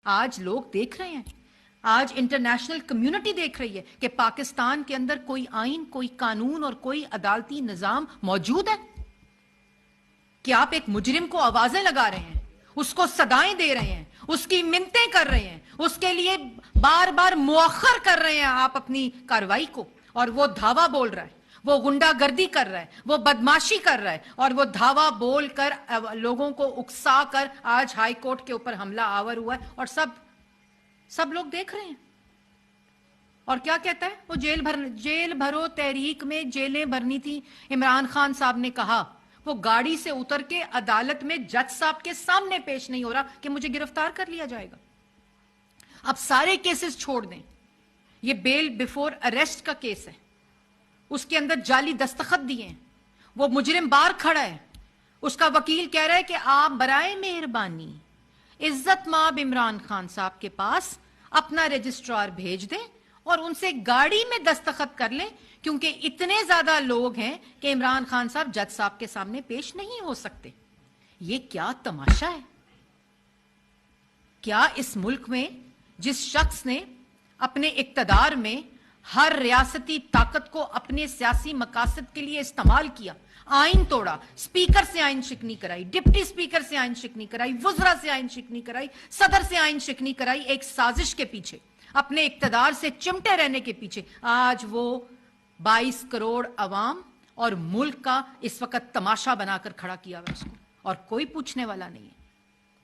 آج لوگ دیکھ رہے ہیں، آج انٹرنیشنل کمیونٹی دیکھ رہی ہے کہ پاکستان کے اندر کوئی آئین، کوئی قانون اور کوئی عدالتی نظام موجود ہے کہ آپ ایک مجرم کو آوازیں لگا رہے ہیں، اس کو صدائیں دے رہے ہیں، اس کی منتیں کر رہے ہیں، اس کے لیے بار بار مؤخر کر رہے ہیں آپ اپنی کارروائی کو، اور وہ دھاوا بول رہا ہے، وہ غنڈہ گردی کر رہا ہے، وہ بدماشی کر رہا ہے، اور وہ دھاوا بول کر لوگوں کو اکسا کر آج ہائی کورٹ کے اوپر حملہ آور ہوا ہے، اور سب لوگ دیکھ رہے ہیں۔ اور کیا کہتا ہے وہ؟ جیل بھرو تحریک میں جیلیں بھرنی تھی۔ عمران خان صاحب نے کہا وہ گاڑی سے اتر کے عدالت میں جج صاحب کے سامنے پیش نہیں ہو رہا کہ مجھے گرفتار کر لیا جائے گا۔ اب سارے کیسز چھوڑ دیں، یہ بیل بیفور اریسٹ کا کیس ہے، اس کے اندر جعلی دستخط دیے ہیں، وہ مجرم باہر کھڑا ہے، اس کا وکیل کہہ رہا ہے کہ آپ برائے مہربانی عزت مآب عمران خان صاحب کے پاس اپنا رجسٹرار بھیج دیں اور ان سے گاڑی میں دستخط کر لیں، کیونکہ اتنے زیادہ لوگ ہیں کہ عمران خان صاحب جج صاحب کے سامنے پیش نہیں ہو سکتے۔ یہ کیا تماشا ہے؟ کیا اس ملک میں جس شخص نے اپنے اقتدار میں ہر ریاستی طاقت کو اپنے سیاسی مقاصد کے لیے استعمال کیا، آئین توڑا، سپیکر سے آئین شکنی کرائی، ڈپٹی سپیکر سے آئین شکنی کرائی، وزراء سے آئین شکنی کرائی، صدر سے آئین شکنی کرائی، ایک سازش کے پیچھے، اپنے اقتدار سے چمٹے رہنے کے پیچھے آج وہ 22 کروڑ عوام اور ملک کا اس وقت تماشا بنا کر کھڑا کیا ہے اس کو، اور کوئی پوچھنے والا نہیں ہے۔